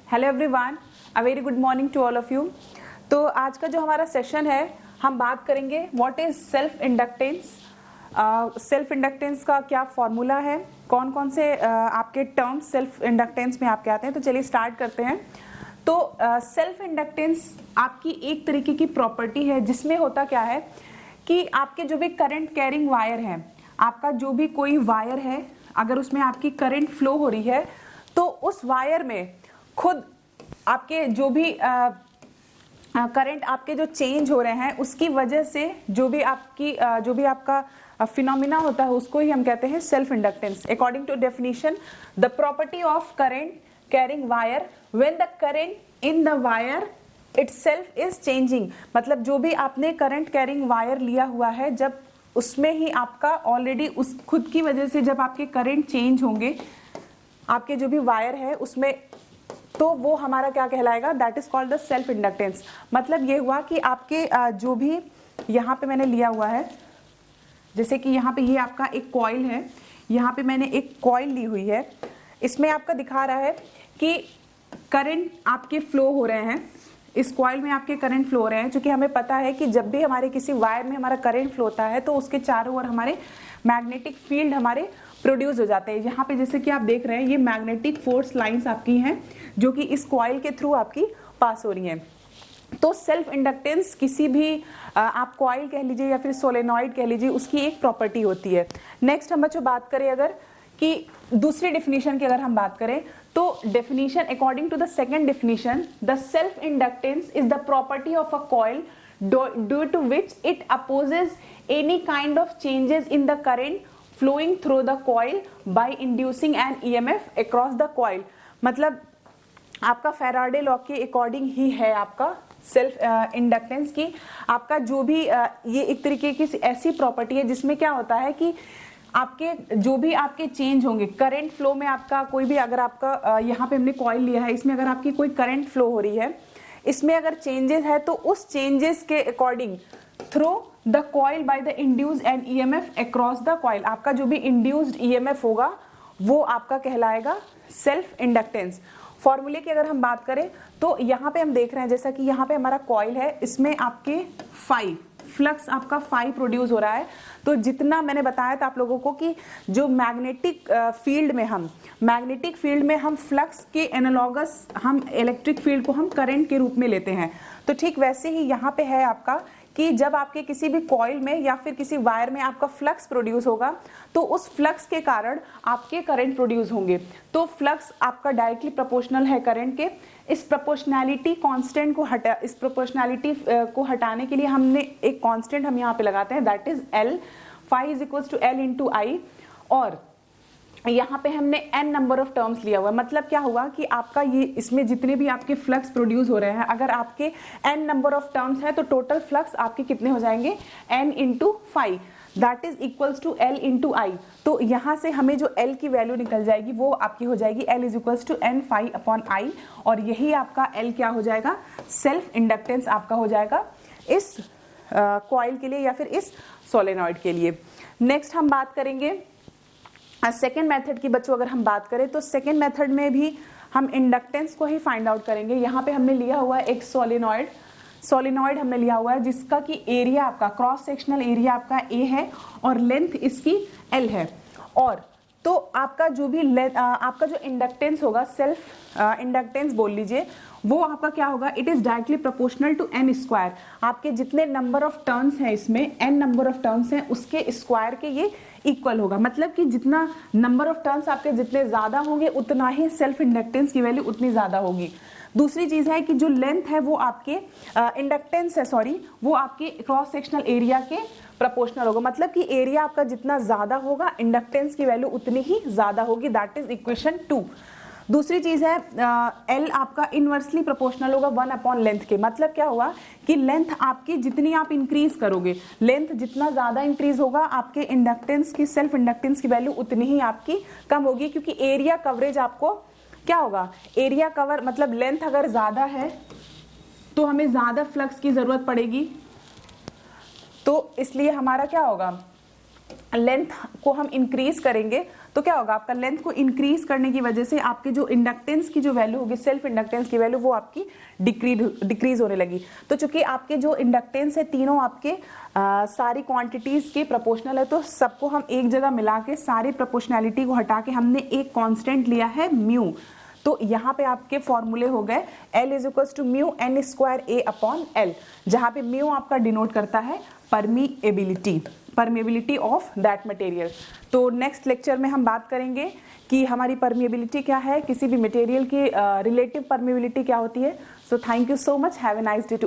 Hello everyone, a very good morning to all of you. तो आज का जो हमारा सेशन है, हम बात करेंगे what is self inductance. Self inductance का क्या फॉर्मूला है, कौन कौन से आपके टर्म्स सेल्फ इंडक्टेंस में आपके आते हैं। तो चलिए स्टार्ट करते हैं। तो सेल्फ इंडक्टेंस आपकी एक तरीके की प्रॉपर्टी है जिसमें होता क्या है कि आपके जो भी करंट कैरिंग वायर है, आपका जो भी कोई वायर है, अगर उसमें आपकी करंट फ्लो हो रही है तो उस वायर में खुद आपके जो भी करंट आपके जो चेंज हो रहे हैं उसकी वजह से जो भी आपका फिनोमिना होता है उसको ही हम कहते हैं self inductance. According to definition, the property of current carrying wire when the current in the wire itself is changing. मतलब जो भी आपने करंट कैरिंग वायर लिया हुआ है, जब उसमें ही आपका ऑलरेडी उस खुद की वजह से जब आपके करंट चेंज होंगे, आपके जो भी वायर है उसमें, तो वो हमारा क्या कहलाएगा, that is called the self inductance. मतलब ये हुआ कि आपके जो भी यहाँ पे मैंने लिया हुआ है, जैसे कि यहाँ पे ये आपका एक कॉइल है, यहाँ पे मैंने एक कॉइल ली हुई है, इसमें आपका दिखा रहा है कि करंट आपके फ्लो हो रहे हैं, इस कॉइल में आपके करंट फ्लो हो रहे हैं। क्योंकि हमें पता है कि जब भी हमारे किसी वायर में हमारा करंट फ्लो होता है तो उसके चारों ओर हमारे मैग्नेटिक फील्ड हमारे प्रोड्यूस हो जाते हैं। यहाँ पे जैसे कि आप देख रहे हैं, ये मैग्नेटिक फोर्स लाइंस आपकी हैं जो कि इस कॉइल के थ्रू आपकी पास हो रही हैं। तो सेल्फ इंडक्टेंस किसी भी आप कॉइल कह लीजिए या फिर सोलेनॉइड कह लीजिए, उसकी एक प्रॉपर्टी होती है। नेक्स्ट हम बच्चों बात करें अगर कि दूसरी डेफिनेशन की अगर हम बात करें तो definition according to the second definition, the self inductance is the property of a coil due to which it opposes any kind of changes in the current flowing through the coil by inducing an EMF across the coil। मतलब आपका Faraday law के according ही है आपका self inductance की। आपका जो भी ये एक तरीके की ऐसी प्रॉपर्टी है जिसमें क्या होता है कि आपके जो भी आपके चेंज होंगे करंट फ्लो में, आपका कोई भी अगर आपका यहाँ पे हमने कॉइल लिया है, इसमें अगर आपकी कोई करंट फ्लो हो रही है, इसमें अगर चेंजेस है तो उस चेंजेस के according through the coil by the induced an EMF across the coil, आपका जो भी इंड्यूस्ड ईएमएफ होगा वो आपका कहलाएगा सेल्फ इंडक्टेंस। फॉर्मूले की अगर हम बात करें तो यहाँ पे हम देख रहे हैं, जैसा कि यहाँ पे हमारा कॉइल है, इसमें आपके फ्लक्स आपका फाई प्रोड्यूस हो रहा है। तो जितना मैंने बताया था आप लोगों को कि जो मैग्नेटिक फील्ड में हम फ्लक्स के एनालॉगस हम इलेक्ट्रिक फील्ड को हम करंट के रूप में लेते हैं। तो ठीक वैसे ही यहाँ पे है आपका कि जब आपके किसी भी कॉइल में या फिर किसी वायर में आपका फ्लक्स प्रोड्यूस होगा तो उस फ्लक्स के कारण आपके करंट प्रोड्यूस होंगे। तो फ्लक्स आपका डायरेक्टली प्रोपोर्शनल है करंट के। इस प्रोपोर्शनैलिटी कांस्टेंट को हटाने के लिए हमने एक कांस्टेंट हम यहाँ पे लगाते हैं, that is L. Phi is equals to L into I. और यहाँ पे हमने n नंबर ऑफ टर्म्स लिया हुआ है। मतलब क्या हुआ कि आपका ये इसमें जितने भी आपके फ्लक्स प्रोड्यूस हो रहे हैं, अगर आपके n नंबर ऑफ टर्म्स है तो टोटल फ्लक्स आपके कितने हो जाएंगे, n into phi, that is equals to l into I. तो यहाँ से हमें जो l की वैल्यू निकल जाएगी वो आपकी हो जाएगी l is equals to n phi upon I. और यही आपका l क्या हो जाएगा, सेल्फ इंडक्टेंस आपका हो जाएगा इस कॉइल के लिए या फिर इस सोलेनॉइड के लिए। नेक्स्ट हम बात करेंगे सेकेंड मेथड की। बच्चों अगर हम बात करें तो सेकेंड मेथड में भी हम इंडक्टेंस को ही फाइंड आउट करेंगे। यहाँ पे हमने लिया हुआ है एक सोलेनॉइड हमने लिया हुआ है जिसका कि एरिया आपका क्रॉस सेक्शनल एरिया आपका a है और लेंथ इसकी l है। और तो आपका जो भी आपका जो इंडक्टेंस होगा, सेल्फ इंडक्टेंस बोल लीजिए, वो आपका क्या होगा, it is directly proportional to n square. आपके जितने नंबर ऑफ टर्न्स हैं, इसमें n नंबर ऑफ टर्न्स हैं, उसके स्क्वायर के ये इक्वल होगा। मतलब कि जितना नंबर ऑफ टर्न्स आपके जितने ज्यादा होंगे उतना ही सेल्फ इंडक्टेंस की वैल्यू उतनी ज्यादा होगी। दूसरी चीज है कि जो लेंथ है वो आपके इंडक्टेंस है, सॉरी, वो आपके क्रॉस सेक्शनल एरिया के प्रोपोर्शनल होगा। मतलब कि एरिया आपका जितना ज्यादा होगा इंडक्टेंस की वैल्यू उतनी ही ज्यादा होगी, दैट इज इक्वेशन 2। दूसरी चीज है L आपका इनवर्सली प्रोपोर्शनल होगा 1 अपॉन लेंथ के। मतलब क्या हुआ कि लेंथ आपकी जितनी आप इंक्रीज करोगे, लेंथ जितना ज्यादा इंक्रीज होगा, आपके इंडक्टेंस की सेल्फ इंडक्टेंस की वैल्यू उतनी ही आपकी कम होगी। क्योंकि एरिया कवरेज आपको क्या होगा, एरिया कवर मतलब लेंथ अगर ज्यादा है तो हमें ज्यादा फ्लक्स की जरूरत पड़ेगी, तो इसलिए हमारा क्या होगा, लेंथ को हम इंक्रीज करेंगे तो क्या होगा, आपका लेंथ को इंक्रीज करने की वजह से आपके जो इंडक्टेंस की जो वैल्यू होगी, सेल्फ इंडक्टेंस की वैल्यू, वो आपकी डिक्रीज होने लगी। तो चूंकि आपके जो इंडक्टेंस है तीनों आपके सारी क्वांटिटीज के प्रोपोर्शनल है, तो सबको हम एक जगह मिला के सारी प्रोपोर्शनैलिटी को हटा के हमने एक कांस्टेंट लिया है म्यू। तो यहाँ पे आपके फॉर्मूले हो गए L is equal to mu N square A upon L, जहाँ पे म्यू आपका डिनोट करता है परमिएबिलिटी ऑफ दैट मटेरियल। तो नेक्स्ट लेक्चर में हम बात करेंगे कि हमारी परमिएबिलिटी क्या है, किसी भी मटेरियल की रिलेटिव परमिएबिलिटी क्या होती है। So thank you so much, have a nice day to all.